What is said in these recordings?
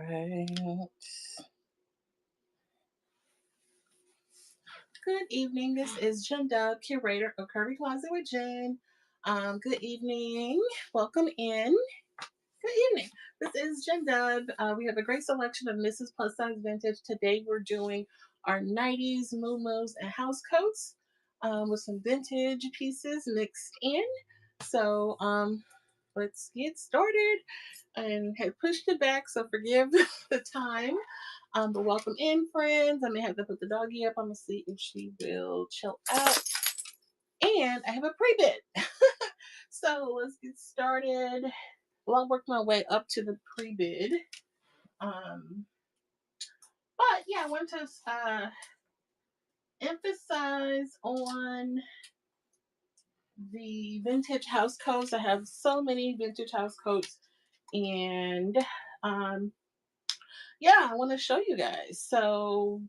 Right. Good evening. This is Jen Dub, curator of Curvy Closet with Jen. Good evening. Welcome in. Good evening. This is Jen Dub. We have a great selection of Mrs. Plus Size Vintage. Today we're doing our Nighties, moo and house coats with some vintage pieces mixed in. So let's get started and had pushed it back, so forgive the time. But welcome in, friends. I may have to put the doggy up. I'm gonna see if she will chill out. And I have a pre-bid. So let's get started. Well, I'll work my way up to the pre-bid. Um, but yeah, I want to emphasize on the vintage house coats. I have so many vintage house coats, and um, yeah, I want to show you guys. So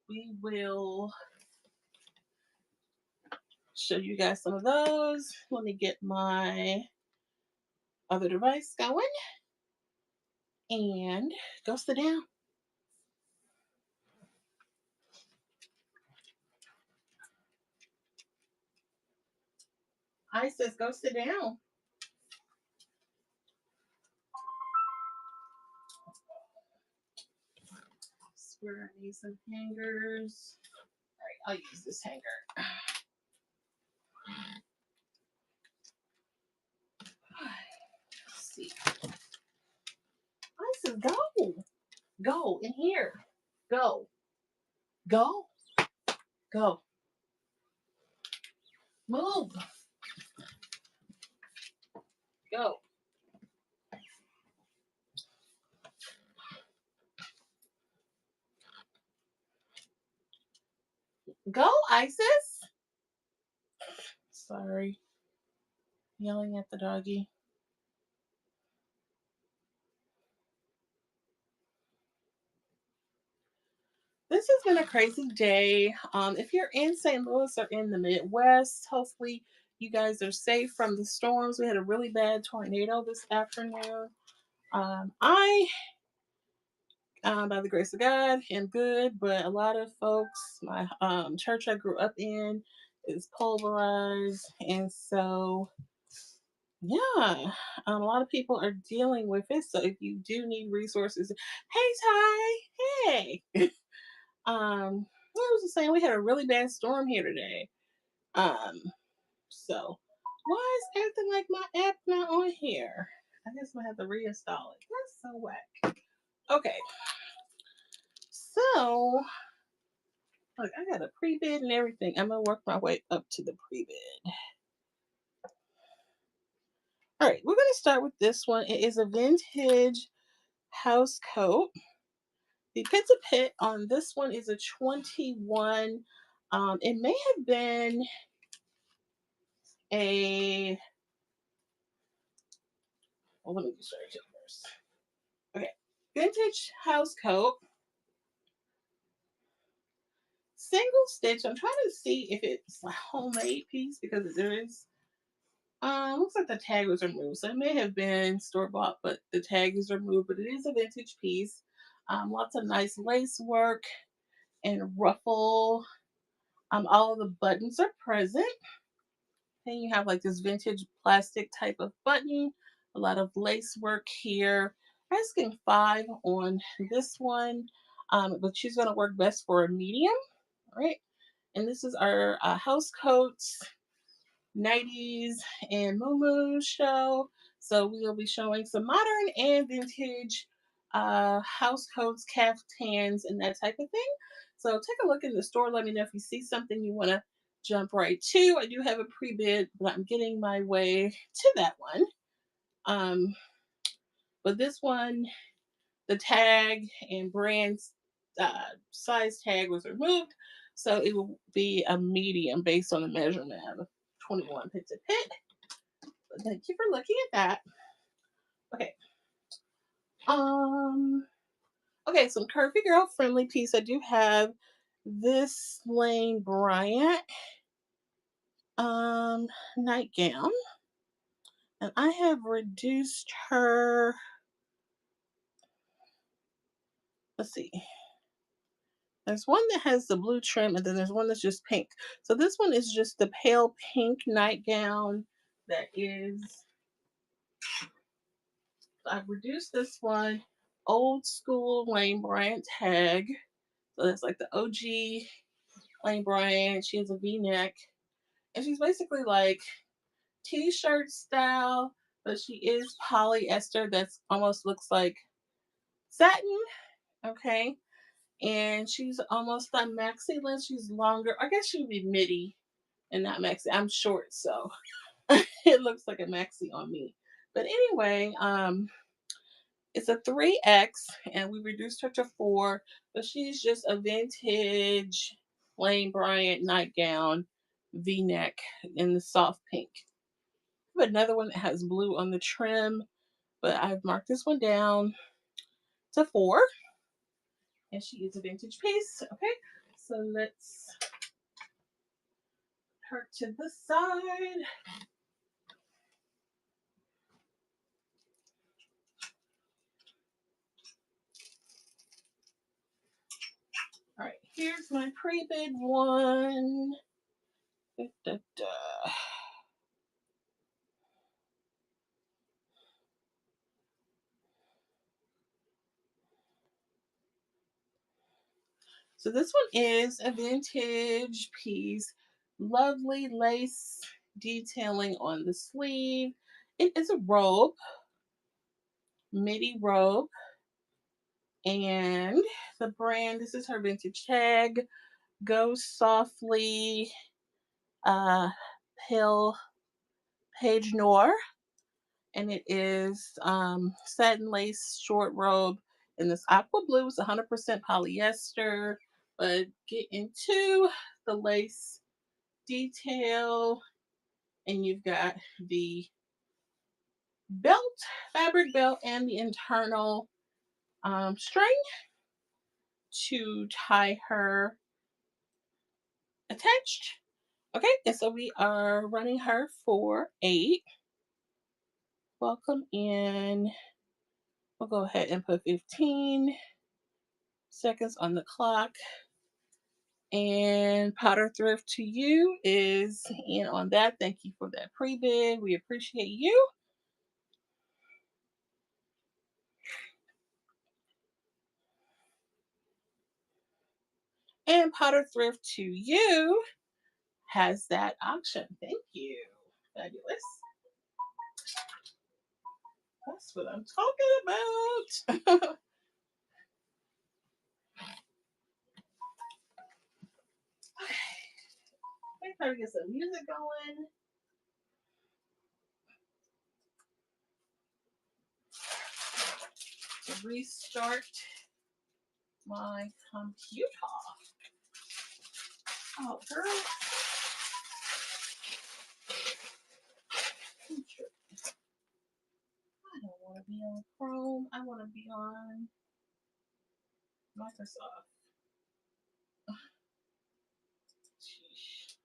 we will show you guys some of those. Let me get my other device going and go sit down. Isis, go sit down. Where I need some hangers. All right, I'll use this hanger. Let's see. Isis, go. Go in here. Go. Go. Go. Move. Go. Go, Isis. Sorry. Yelling at the doggy. This has been a crazy day. If you're in St. Louis or in the Midwest, hopefully you guys are safe from the storms. We had a really bad tornado this afternoon. I, by the grace of God, am good, but a lot of folks, my church I grew up in is pulverized. And so, yeah, a lot of people are dealing with it. So if you do need resources, hey, Ty, hey. What was I saying? We had a really bad storm here today. Um, so why is acting like my app not on here? I guess I'm gonna have to reinstall it. That's so whack. Okay, so look, I got a pre-bid and everything. I'm gonna work my way up to the pre-bid. All right, we're gonna start with this one. It is a vintage house coat. The pit to pit on this one is a 21. It may have been a well, let me just show it first. Okay. Vintage house coat. Single stitch. I'm trying to see if it's a homemade piece because there is looks like the tag was removed. So it may have been store bought, but the tag is removed. But it is a vintage piece. Lots of nice lace work and ruffle. All of the buttons are present. Then you have like this vintage plastic type of button, a lot of lace work here. Asking 5 on this one, but she's going to work best for a medium, right? And this is our house coats, nighties, and moo show. So we will be showing some modern and vintage house coats, caftans, and that type of thing. So take a look in the store. Let me know if you see something you want to jump right to. I do have a pre-bid, but I'm getting my way to that one. Um, but this one, the tag and brand size tag was removed, so it will be a medium based on the measurement of 21 pit to pit. But thank you for looking at that. Okay. Um. Okay, some curvy girl friendly piece. I do have this Lane Bryant um nightgown, and I have reduced her let's see. There's one that has the blue trim, and then there's one that's just pink. So this one is just the pale pink nightgown that is, I've reduced this one, old school Lane Bryant tag. So that's like the OG Lane Bryant. She has a V-neck. And she's basically like t-shirt style, but she is polyester that's almost looks like satin. Okay. And she's almost a maxi length. She's longer. I guess she would be midi and not maxi. I'm short, so it looks like a maxi on me. But anyway, it's a 3X and we reduced her to 4, but she's just a vintage Lane Bryant nightgown, V-neck in the soft pink. I have another one that has blue on the trim, but I've marked this one down to 4, and she is a vintage piece. Okay, so let's put her to the side. All right, here's my pre-bid one. Da, da, da. So this one is a vintage piece. Lovely lace detailing on the sleeve. It is a robe, midi robe. And the brand, this is her vintage tag. Go Softly, uh, Pale Page Noir. And it is satin lace short robe in this aqua blue. It's 100% polyester. But get into the lace detail, and you've got the belt, fabric belt, and the internal string to tie her attached. Okay, and so we are running her for 8. Welcome in. We'll go ahead and put 15 seconds on the clock. And Powder Thrift to you is in on that. Thank you for that pre-bid. We appreciate you. And Powder Thrift to you has that auction. Thank you. Fabulous. That's what I'm talking about. Okay, try to get some music going. To restart my computer. Oh, girl. I don't want to be on Chrome. I want to be on Microsoft. Sheesh.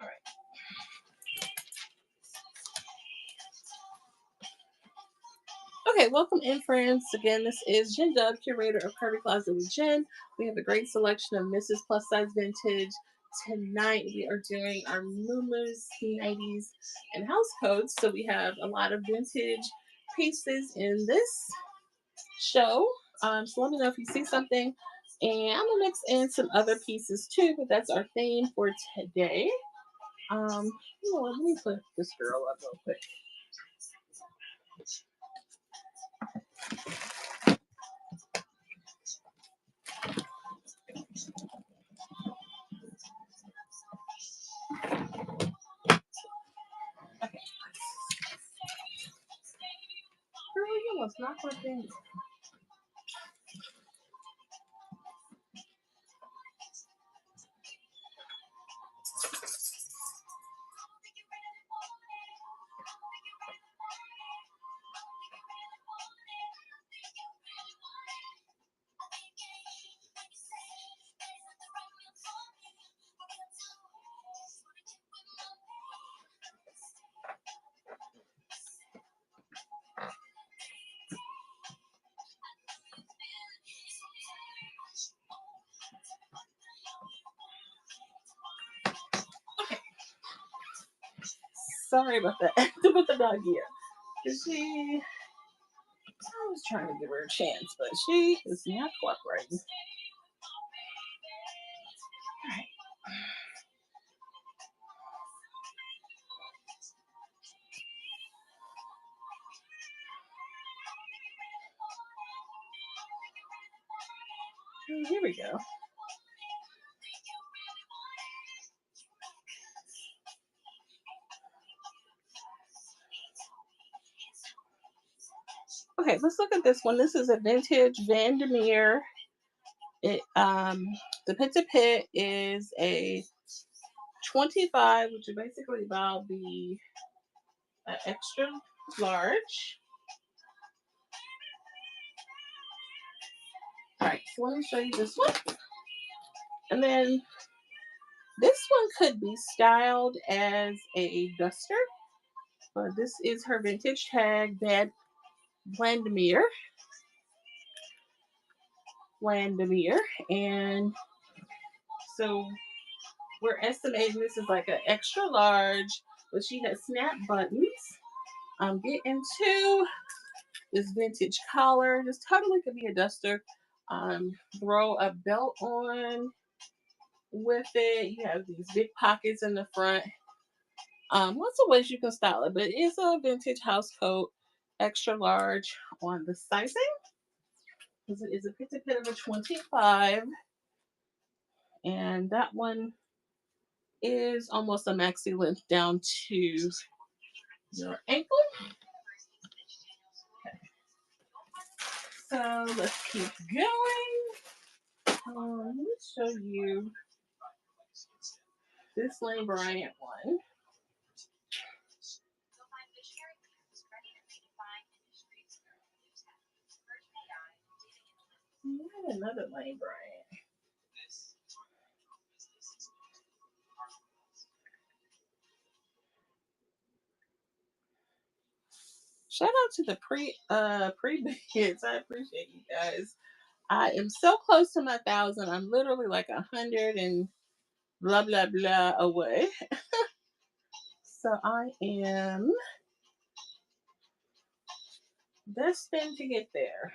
All right. Okay, welcome in, friends. Again, this is Jen Dub, curator of Curvy Closet with Jen. We have a great selection of Mrs. Plus Size Vintage. Tonight, we are doing our Muumuus, Nighties, and house codes. So we have a lot of vintage pieces in this show. So let me know if you see something. And I'm going to mix in some other pieces too, but that's our theme for today. You know what, let me put this girl up real quick. Not working. Sorry about that. To put the dog here. She, I was trying to give her a chance, but she is not cooperating. All right. Here we go. Okay, let's look at this one. This is a vintage Vandermeer. It the pit to pit is a 25, which is basically about the extra large. All right, so let me show you this one. And then this one could be styled as a duster, but this is her vintage tag, that Vandermeer. And so we're estimating this is like an extra large, but she has snap buttons. Get into this vintage collar. This totally could be a duster. Throw a belt on with it. You have these big pockets in the front. Lots of ways you can style it, but it's a vintage house coat, extra large on the sizing. Because it is a pit of a 25, and that one is almost a maxi length down to your ankle. So let's keep going. Let me show you this Lane Bryant one. I had another Lane Bryant. Shout out to the pre bids. I appreciate you guys. I am so close to my 1,000. I'm literally like 100 and blah blah blah away. So I am destined to get there.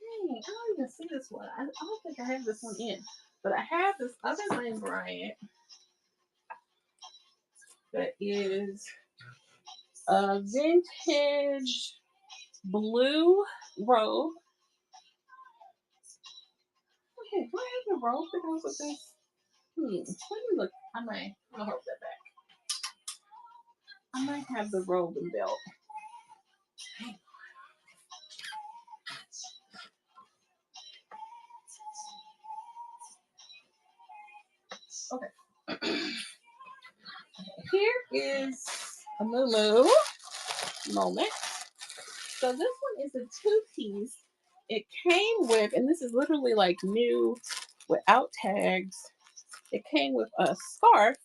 Dang, I don't even see this one. I don't think I have this one in, but I have this other Lane Bryant that is a vintage blue robe. Okay, do I have the robe that goes with this? Let me look. I'll hold that back. I might have the robe and belt. Okay. Here is a moo moment. So this one is a two-piece. It came with, and this is literally like new without tags. It came with a scarf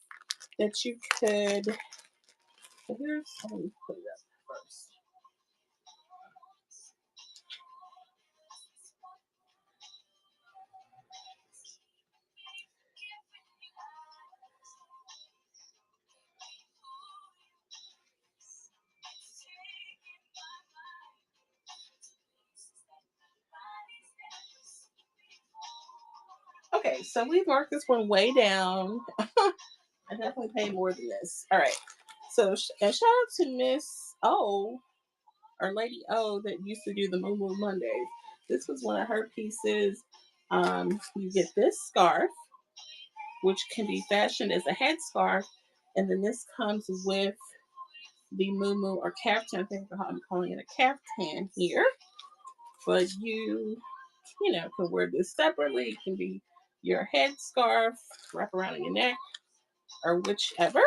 that you could. So here's, let me put it up first. Okay, so we marked this one way down. I definitely paid more than this. All right. So, and shout out to Miss O, or Lady O, that used to do the Moo Moo Mondays. This was one of her pieces. You get this scarf, which can be fashioned as a headscarf, and then this comes with the moo or caftan. I think I'm calling it a caftan here, but you know, can wear this separately. It can be your headscarf, wrap around your neck, or whichever.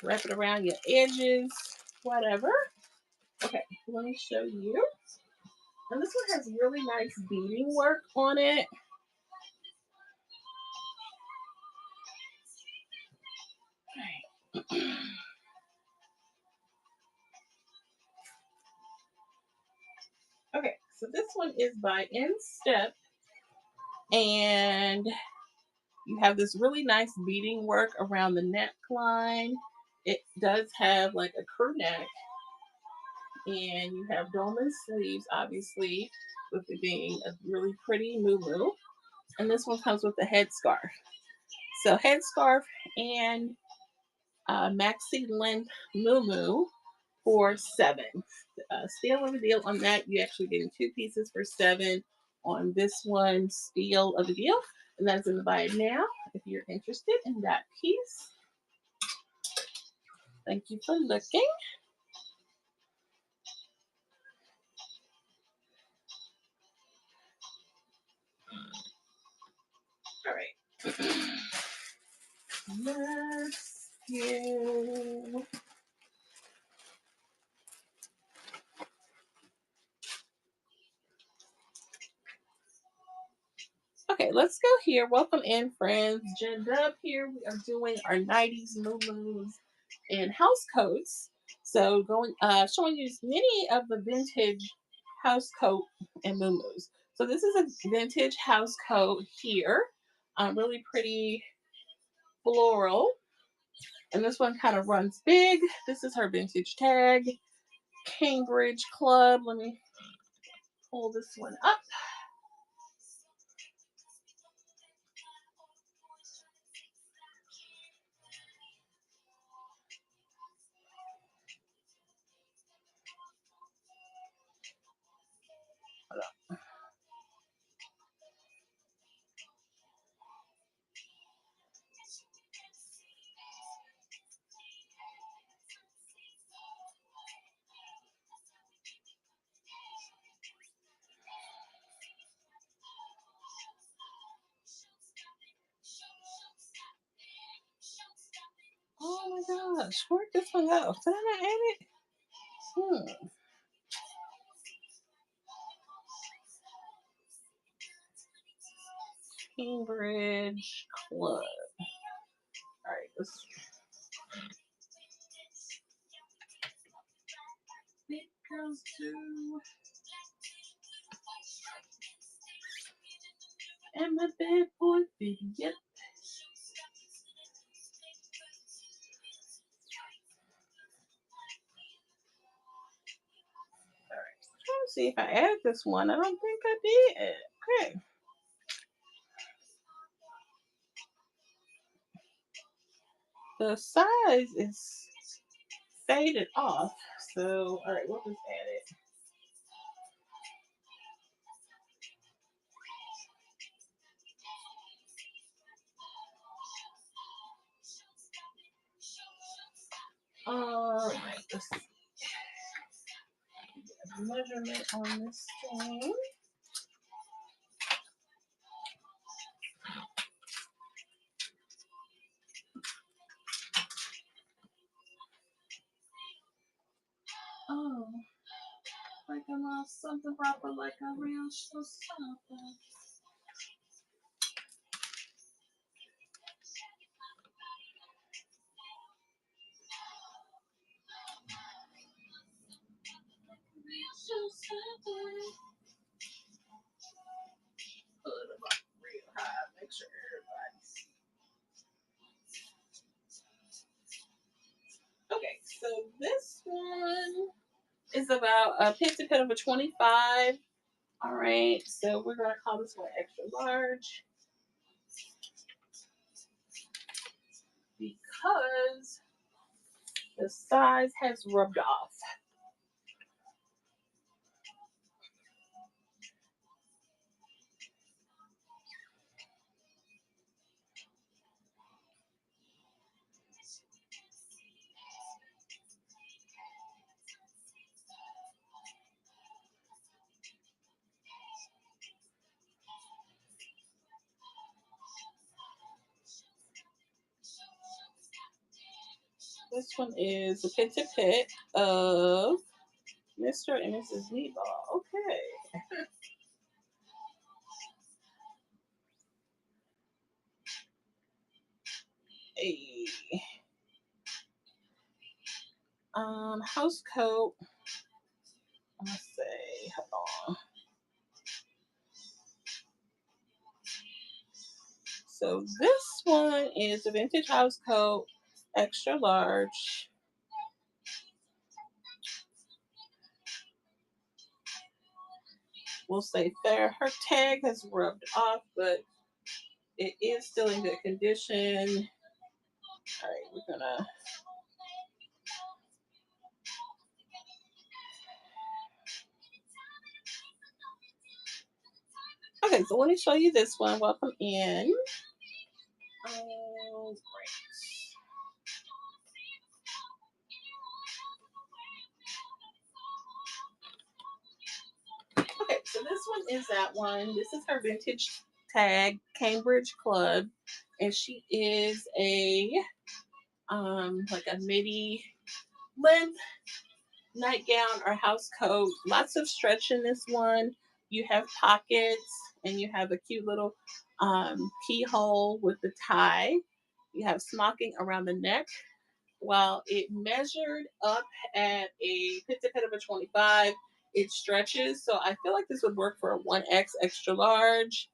Wrap it around your edges, whatever. Okay, let me show you. And this one has really nice beading work on it. Okay, so this one is by Instep, and you have this really nice beading work around the neckline. It does have like a crew neck, and you have dolman sleeves, obviously, with it being a really pretty moo. And this one comes with a headscarf. So headscarf and maxi length moo for $7. Steal of a deal on that. You actually getting two pieces for $7 on this one. Steal of a deal, and that's in the buy it now. If you're interested in that piece, thank you for looking. All right. Let's do. Okay, let's go here. Welcome in, friends. Jen Dub here. We are doing our 90s moo and house coats. So showing you many of the vintage house coat and moo. So this is a vintage house coat here. Really pretty floral. And this one kind of runs big. This is her vintage tag. Cambridge Club. Let me pull this one up. Oh my gosh, where'd this one go? Did I not add it? Hmm. Cambridge Club. All right, let's. Big girls do. And my bad boy, big yep. All right, trying to see if I added this one. I don't think I did. Okay. The size is faded off. So, all right, we'll just add it. All right, let's see. Measurement on this thing. Oh, like I lost something proper, like a real something. Put it up real high, make sure everybody sees. Okay, so this one is about a pizza cut of a 25. All right, so we're gonna call this one extra large because the size has rubbed off. This one is a pit to pit of Mr. and Mrs. Meatball. Okay. A house coat. Let's say, hold on. So this one is a vintage house coat, extra large. We'll say fair. Her tag has rubbed off, but it is still in good condition. All right, we're gonna. Okay, so let me show you this one. Welcome in. Great. Okay, so this one is that one. This is her vintage tag, Cambridge Club, and she is a like a midi length nightgown or house coat. Lots of stretch in this one. You have pockets and you have a cute little keyhole with the tie. You have smocking around the neck. While it measured up at a pit to pit of a 25, it stretches. So I feel like this would work for a 1X extra large.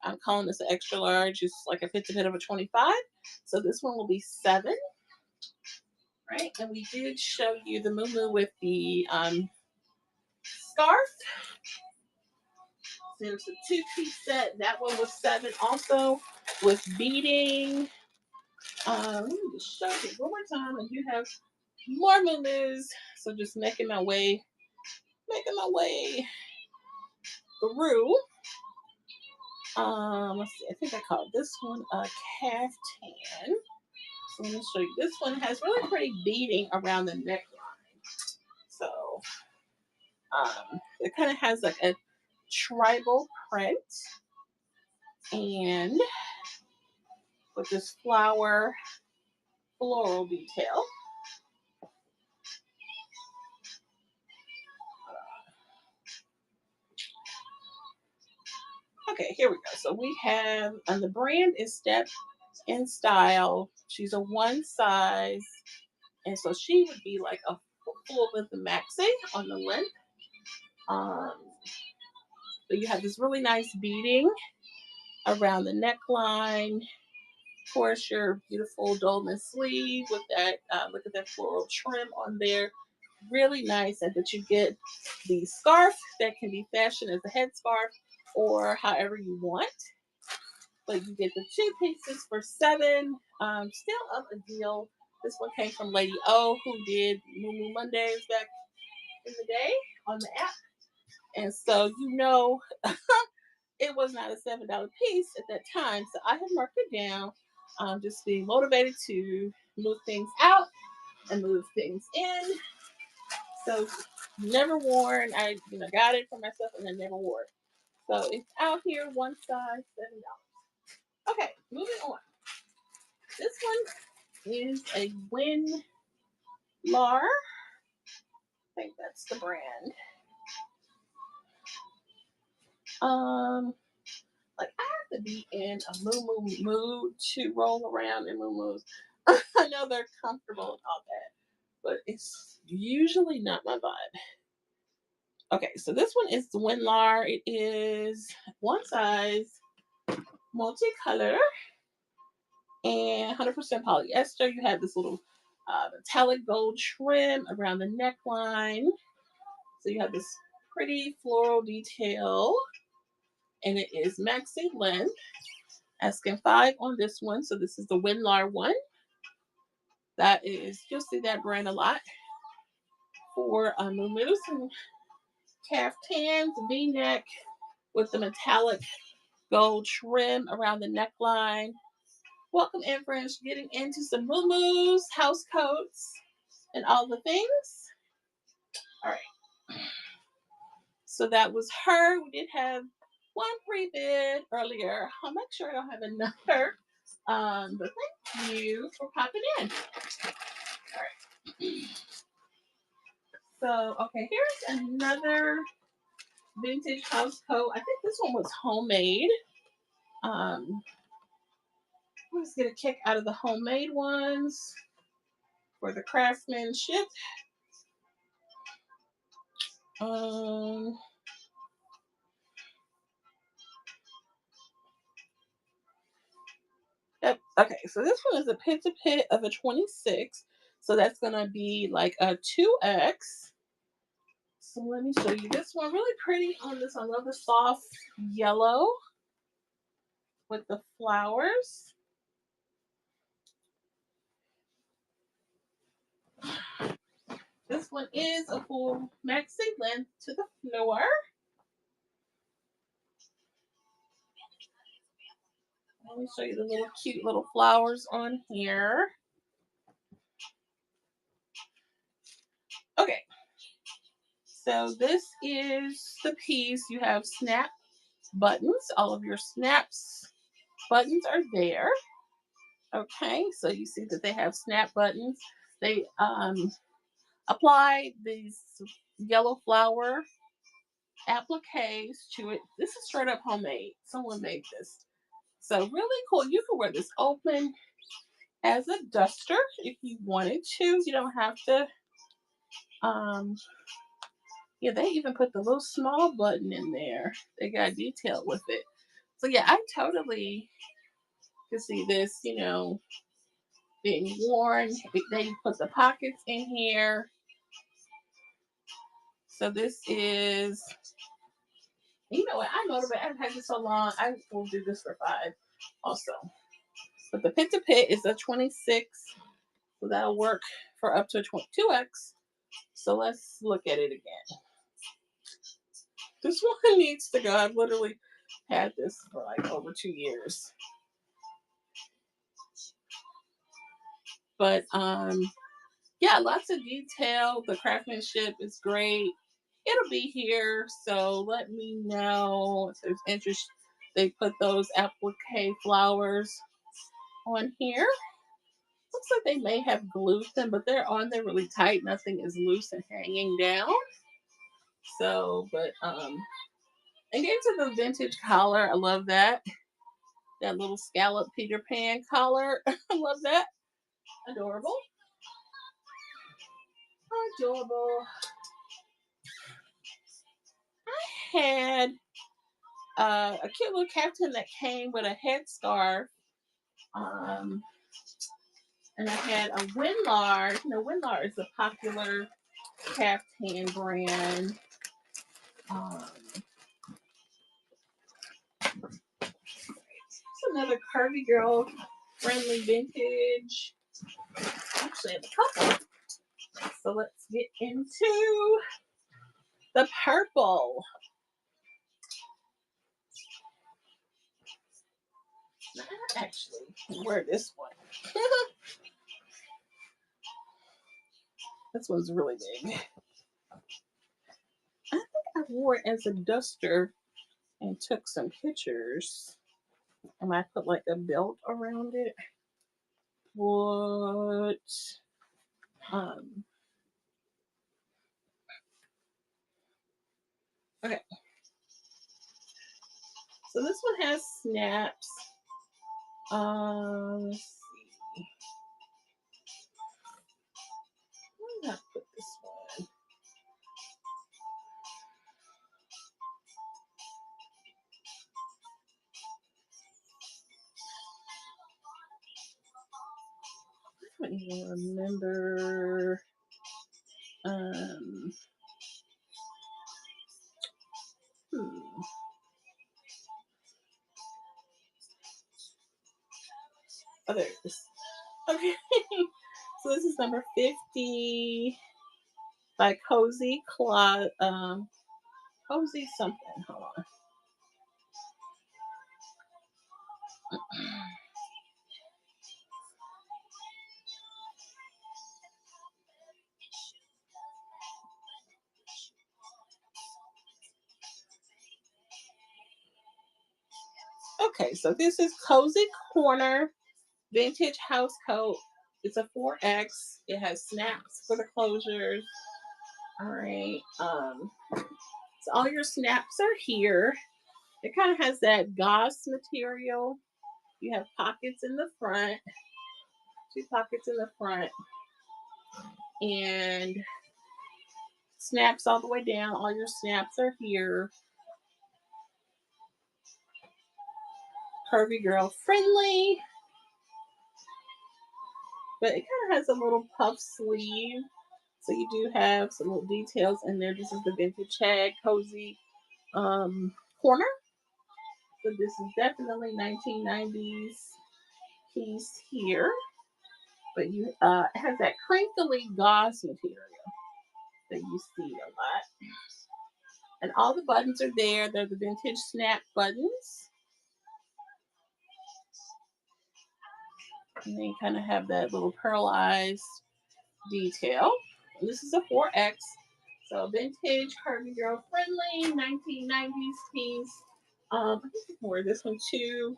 I'm calling this an extra large. It's like a pit to pit of a 25. So this one will be 7. Right, and we did show you the moo with the scarf. There's a 2-piece set. That one was 7 also with beading. Let me just show you one more time. I do have more moo. So just making my way through. Let's see. I think I called this one a caftan. So let me show you. This one has really pretty beading around the neckline. So it kind of has like a tribal print and with this floral detail. Okay, here we go. So we have, and the brand is Step in Style. She's a one size, and so she would be like a full length maxi on the length. Um, so you have this really nice beading around the neckline. Of course, your beautiful dolman sleeve with that. Look at that floral trim on there. Really nice, and that you get the scarf that can be fashioned as a headscarf or however you want. But you get the 2 pieces for 7. Still up a deal. This one came from Lady O, who did Moo Mondays back in the day on the app. And so it was not a $7 piece at that time. So I have marked it down. Just being motivated to move things out and move things in. So never worn. I got it for myself and then never wore it. So it's out here one size $7. Okay, moving on. This one is a Win Lar. I think that's the brand. Like I have to be in a moo mood to roll around in moo. I know they're comfortable and all that, but it's usually not my vibe. Okay, so this one is the Winlar. It is one size, multicolor, and 100% polyester. You have this little metallic gold trim around the neckline. So you have this pretty floral detail, and it is maxi length. Asking 5 on this one. So this is the Winlar one. That is, you'll see that brand a lot for moo and caftans, V-neck with the metallic gold trim around the neckline. Welcome in, friends. Getting into some moo house coats, and all the things. All right. So that was her. We did have one pre-bid earlier. I'll make sure I don't have another. But thank you for popping in. right. So, okay, here's another vintage house coat. I think this one was homemade. Um, let's get a kick out of the homemade ones for the craftsmanship. Um, yep. Okay, so this one is a pit to pit of a 26. So that's gonna be like a 2X. So let me show you this one. Really pretty on this. I love the soft yellow with the flowers. This one is a full maxi length to the floor. Let me show you the little cute little flowers on here. Okay, so this is the piece. You have snap buttons. All of your snaps buttons are there. Okay, so you see that they have snap buttons. They apply these yellow flower appliques to it. This is straight up homemade. Someone made this. So really cool. You can wear this open as a duster if you wanted to. You don't have to. Um, yeah, they even put the little small button in there. They got detail with it. So yeah, I totally can see this, being worn. They put the pockets in here. So this is, you know what? I motivate. I've had this so long. I will do this for 5 also. But the pit to pit is a 26. So that'll work for up to a 22X. So let's look at it again. This one needs to go. I've literally had this for like over 2 years. But yeah, lots of detail. The craftsmanship is great. It'll be here, so let me know if there's interest. They put those applique flowers on here. Looks like they may have glued them, but they're on there really tight. Nothing is loose and hanging down. So, but and get to the vintage collar. I love that. That little scallop Peter Pan collar. I love that. Adorable. Adorable. I had a cute little captain that came with a headscarf. Um, and I had a Winlar. You know, Winlar is a popular caftan brand. Um, it's another curvy girl friendly vintage. Actually, I have a couple. So let's get into the purple. I actually wear this one. This one's really big. I think I wore it as a duster and took some pictures. And I put like a belt around it. What? Um, okay. So this one has snaps. Let's see. Where did I put this one? I don't even remember. Um, hmm. Oh, there it is. Okay. So this is number 50 by Cozy Closet. Cozy something. Hold on. Okay, so this is Cozy Corner Vintage House Coat It's a 4X. It has snaps for the closures. All right. So all your snaps are here. It kind of has that gauze material. You have pockets in the front, two pockets in the front, and snaps all the way down. All your snaps are here. Curvy girl friendly, but it kind of has a little puff sleeve. So you do have some little details in there. This is the vintage tag cozy corner. So this is definitely 1990s piece here. But you it has that crinkly gauze material that you see a lot. And all the buttons are there. They're the vintage snap buttons. And they kind of have that little pearlized detail. And this is a 4X. So vintage, curvy girl friendly, 1990s piece. I think you can wear this one too.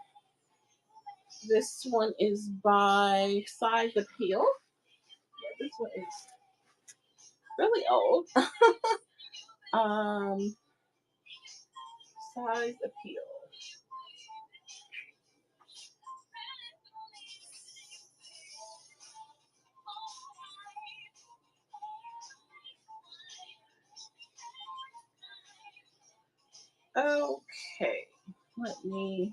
This one is by Size Appeal. Yeah, this one is really old. um, Size Appeal. Okay, let me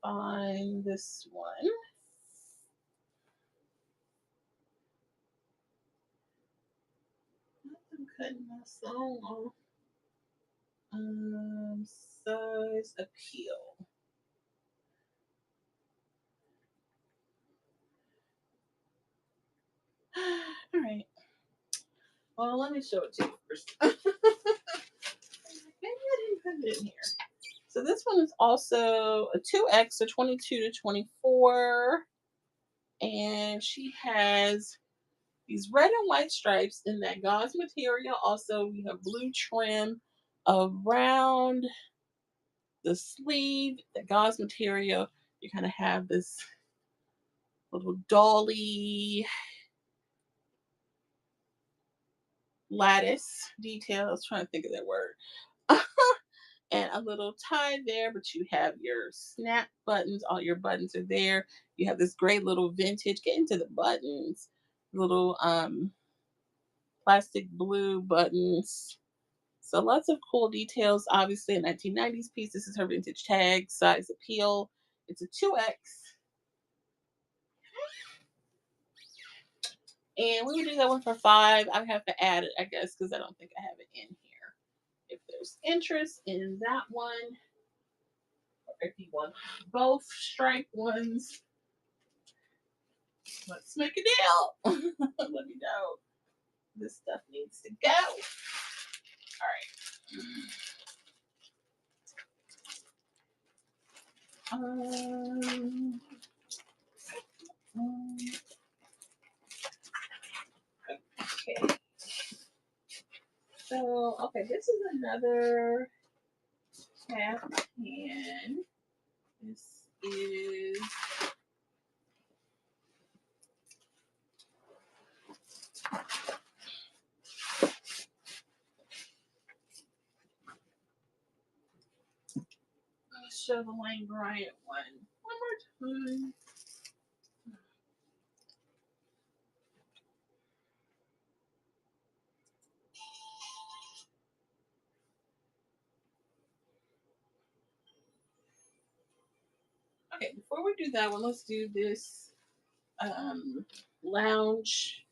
find this one. I'm cutting my song off. Size Appeal. All right. Well, let me show it to you first. Maybe I didn't put it in here. So this one is also a 2X, so 22 to 24. And she has these red and white stripes in that gauze material. Also, we have blue trim around the sleeve, the gauze material. You kind of have this little dolly lattice detail. I was trying to think of that word. And a little tie there, but you have your snap buttons. All your buttons are there. You have this great little vintage, get into the buttons, little plastic blue buttons. So lots of cool details. Obviously, a 1990s piece. This is her vintage tag, Size Appeal. It's a 2X. And we would do that one for 5. I have to add it, I guess, because I don't think I have it in here. If there's interest in that one, or if you want both striped ones, let's make a deal. Let me know. This stuff needs to go. All right. Okay. So, okay, this is another half pan. This is let's show the Lane Bryant one more time. Okay, before we do that one, let's do this lounge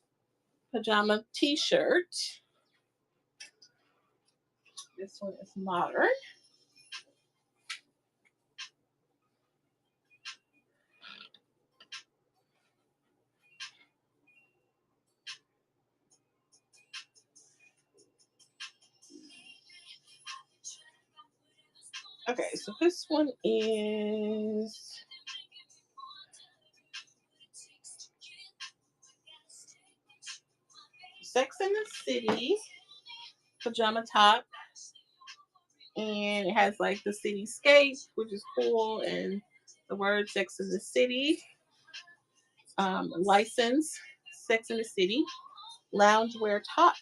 pajama t-shirt. This one is modern. Okay, so this one is Sex in the City pajama top. And it has like the cityscape, which is cool, and the word Sex in the City. License, Sex in the City, loungewear top.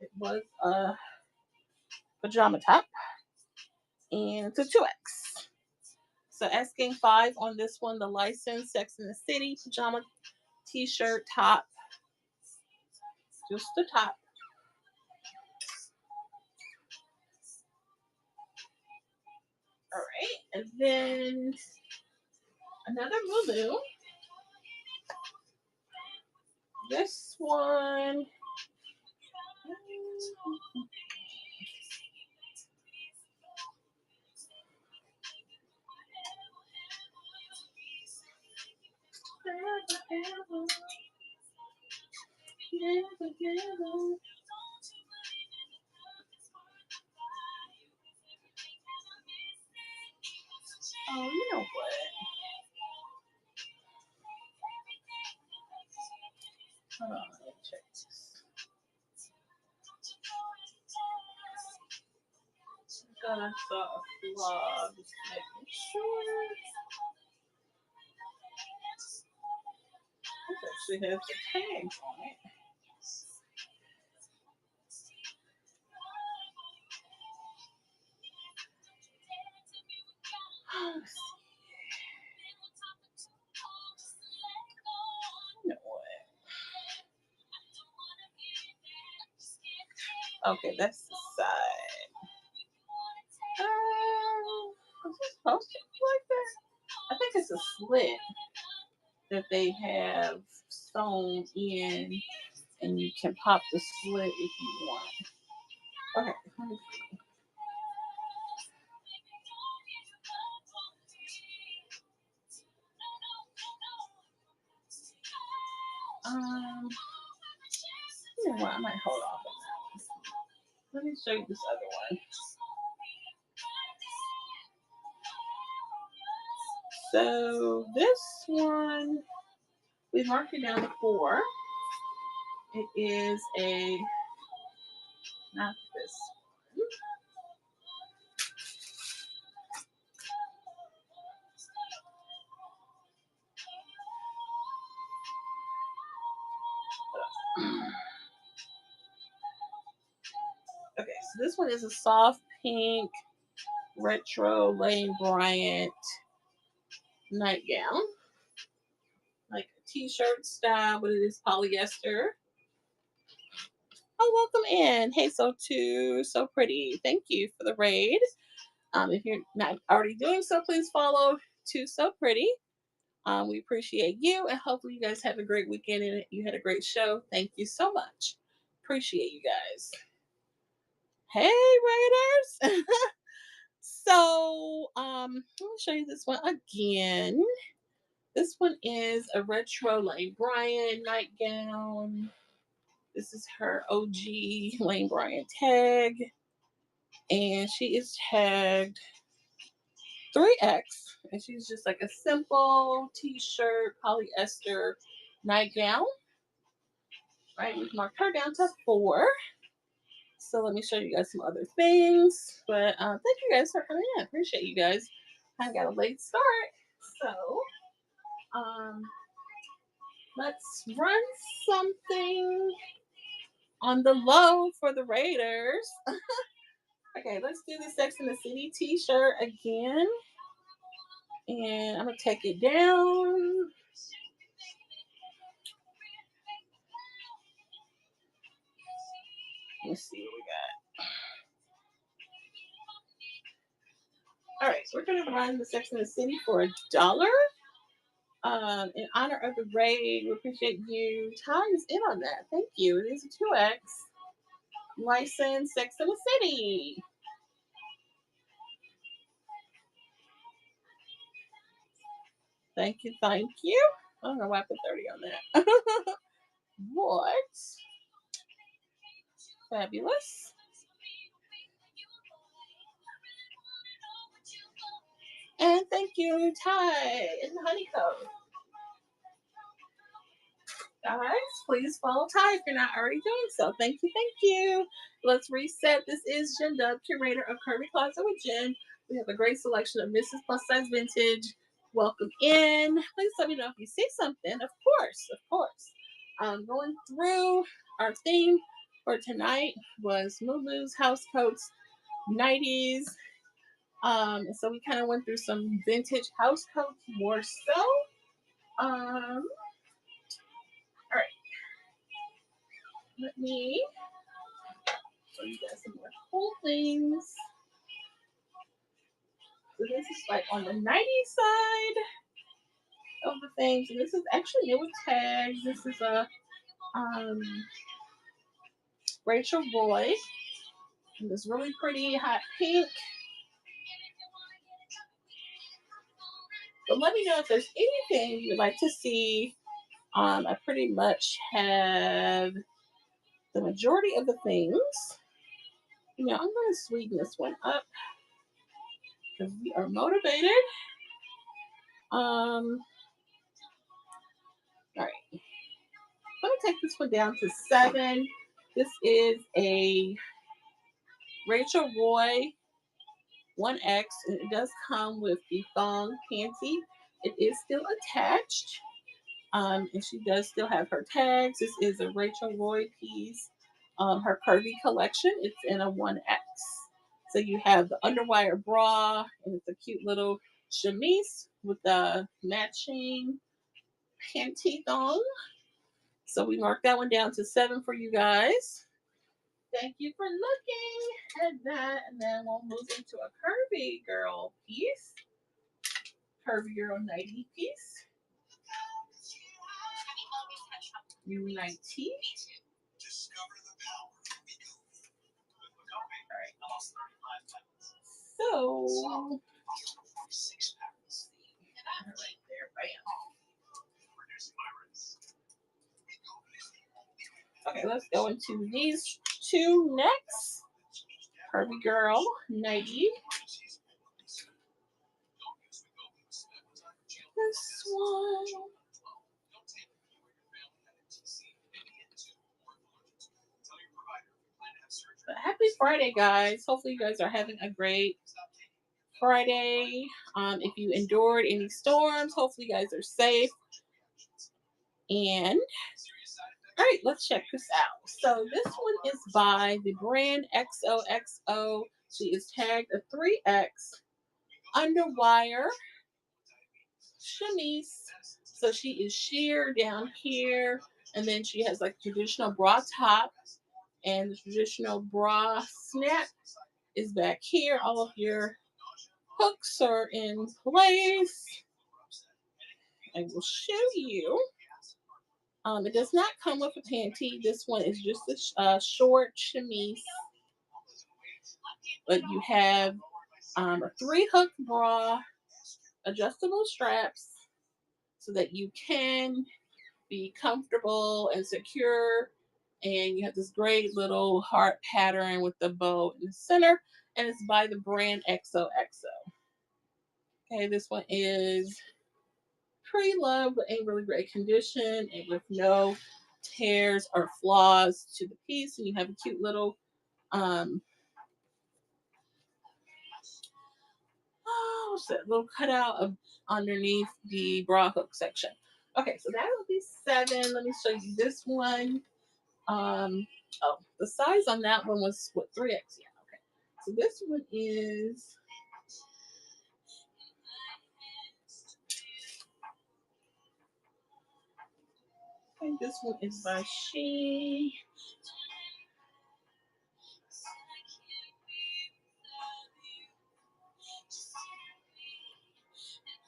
It was a pajama top, and it's a 2X. So asking five on this one, the License, Sex in the City, pajama t-shirt top, just the top. All right, and then another Lulu. This one. Oh, you know what? Hold on, let me check this. God, I saw a flaw. Just making sure. This actually has the tags on it. You know what? Okay, that's the side. Is this supposed to be like that? I think it's a slit that they have sewn in, and you can pop the slit if you want. Okay, let me see. You know what? I might hold off on that one. Let me show you this other one. So this one, we marked it down to 4. It is a, not this one. Okay, so this one is a soft pink retro Lane Bryant nightgown, like a t-shirt style, but it is polyester. Oh, welcome in. Hey, so pretty. Thank you for the raid. If you're not already doing so, please follow to so pretty. We appreciate you, and hopefully you guys have a great weekend and you had a great show. Thank you so much. Appreciate you guys. Hey, Raiders. So, let me show you this one again. This one is a retro Lane Bryant nightgown. This is her OG Lane Bryant tag, and she is tagged 3X, and she's just like a simple t-shirt polyester nightgown. Right, we've marked her down to 4. So let me show you guys some other things. But thank you guys for coming in. I appreciate you guys. I got a late start, so let's run something on the low for the Raiders. Okay, let's do the Sex in the City t-shirt again. And I'm going to take it down. Let's see what we got. All right, so we're going to run the Sex in the City for $1. In honor of the raid, we appreciate you. Ty is in on that. Thank you. It is a 2X. License Sex in the City. Thank you, thank you. I don't know why I put 30 on that. What? Fabulous. And thank you, Ty and Honeycomb. Guys, please follow Ty if you're not already doing so. Thank you, thank you. Let's reset. This is Jen Dub, curator of Curvy Closet with Jen. We have a great selection of Mrs. Plus Size Vintage welcome in. Please let me know if you see something. Of course, of course. Going through our theme for tonight was Lulu's house coats, nighties. And so we kind of went through some vintage house coats more so. All right, let me show you guys some more cool things. So this is like on the 90s side of the things, and this is actually new with tags. This is a um, Rachel Roy, and this really pretty hot pink. But let me know if there's anything you would like to see. I pretty much have the majority of the things. You know, I'm going to sweeten this one up because we are motivated. All right, I'm going to take this one down to 7. This is a Rachel Roy 1X, and it does come with the thong panty. It is still attached, and she does still have her tags. This is a Rachel Roy piece. Her Curvy collection. It's in a 1X. So you have the underwire bra, and it's a cute little chemise with the matching panty thong. So we marked that one down to 7 for you guys. Thank you for looking at that. And then we'll move into a Curvy Girl piece. Curvy Girl nighty piece. Nighty. So, right there, bam. Okay, let's go into these two next. Curvy Girl, nighty. This one. But happy Friday, guys. Hopefully, you guys are having a great Friday. If you endured any storms, hopefully, you guys are safe. And all right, let's check this out. So this one is by the brand XOXO. She is tagged a 3X underwire chemise. So she is sheer down here, and then she has like traditional bra top, and the traditional bra snap is back here. All of your hooks are in place. I will show you. It does not come with a panty. This one is just a short chemise, but you have a 3-hook bra, adjustable straps, so that you can be comfortable and secure. And you have this great little heart pattern with the bow in the center, and it's by the brand XOXO. Okay, this one is pre-loved but in really great condition and with no tears or flaws to the piece. And you have a cute little what's that little cutout of underneath the bra hook section. Okay, so that will be 7. Let me show you this one. Oh, the size on that one was what, 3X? Yeah, okay. So this one is I think this one is by She.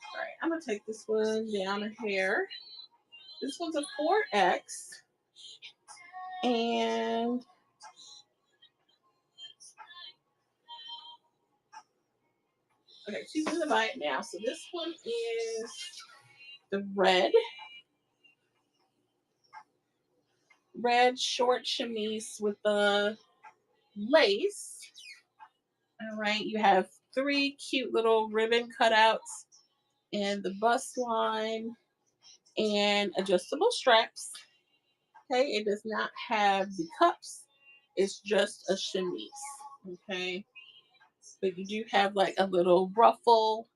All right, I'm gonna take this one down here. This one's a 4X, and okay, she's gonna buy it now. So this one is the red short chemise with the lace. All right, you have 3 cute little ribbon cutouts in the bust line and adjustable straps. Okay, it does not have the cups, it's just a chemise. Okay, but you do have like a little ruffle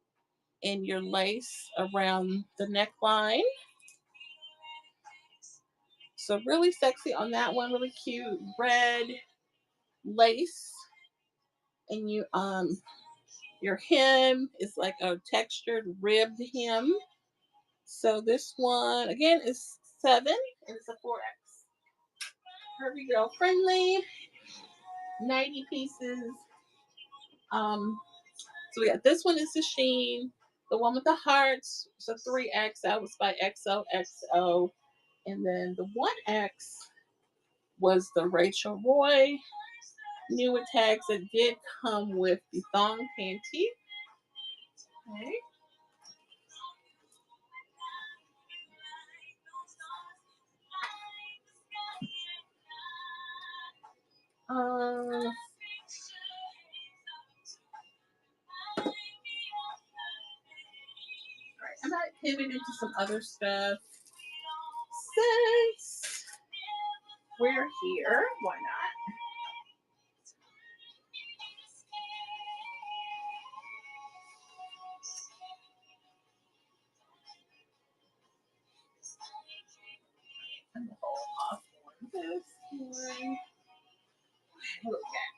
in your lace around the neckline. So really sexy on that one, really cute red lace. And your hem is like a textured ribbed hem. So this one again is 7 and it's a 4X. Curvy girl friendly, 90 pieces. So we got this one is the Sheen. The one with the hearts, it's a 3X. That was by XOXO. And then the 1X was the Rachel Roy. New with tags that did come with the thong panty. Okay. Um, I might pivot into some other stuff since we're here. Why not? I'm gonna hold off on this one. Okay.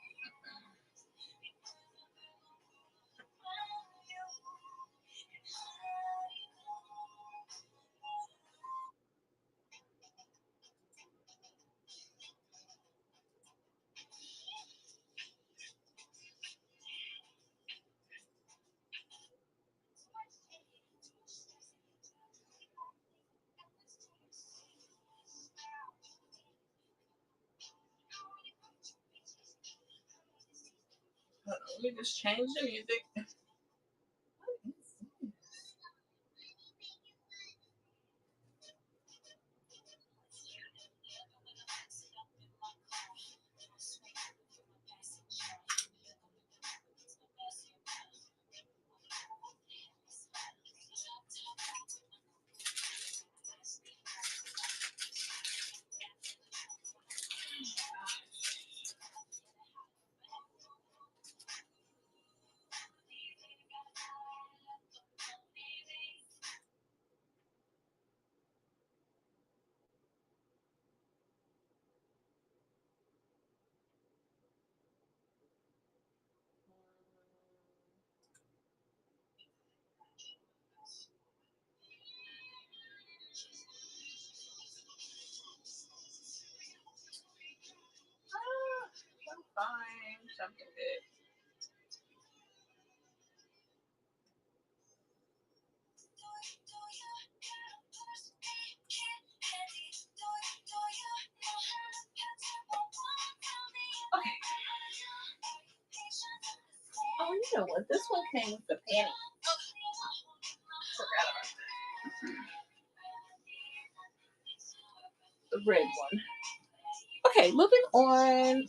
Let me just change the music. I'm fine. Something good. Okay. Oh, you know what? This one came with the panty. Forgot about the red one. Okay, moving on.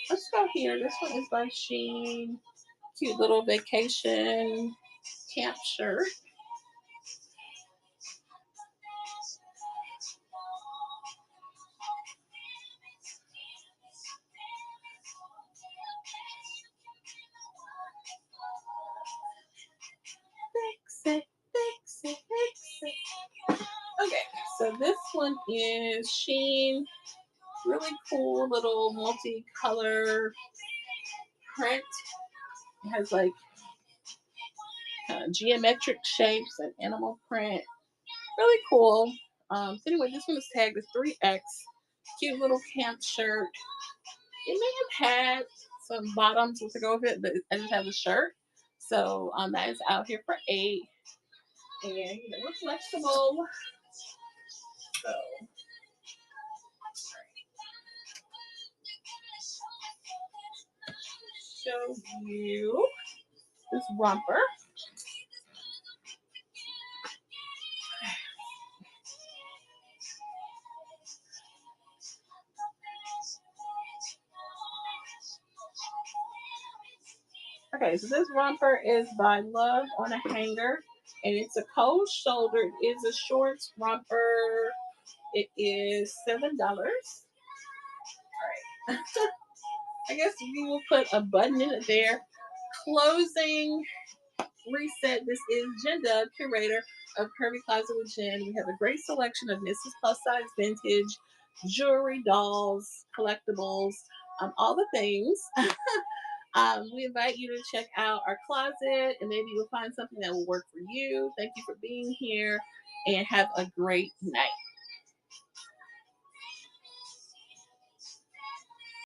Let's go here. This one is by Sheen. Cute little vacation camp shirt. Fix it, fix it, fix it. Okay, so this one is Sheen. Really cool little multicolor print. It has like geometric shapes and animal print. Really cool. So anyway, this one is tagged as 3X. Cute little camp shirt. It may have had some bottoms to go with it, but I just have the shirt. So that is out here for 8. And we're flexible. So show you this romper. Okay, so this romper is by Love on a Hanger, and it's a cold shoulder. It is a short romper. It is $7. All right. I guess we will put a button in it there. Closing reset. This is Jinda, curator of Curvy Closet with Jen. We have a great selection of Mrs. Plus size vintage jewelry, dolls, collectibles, all the things. We invite you to check out our closet and maybe you'll find something that will work for you. Thank you for being here and have a great night.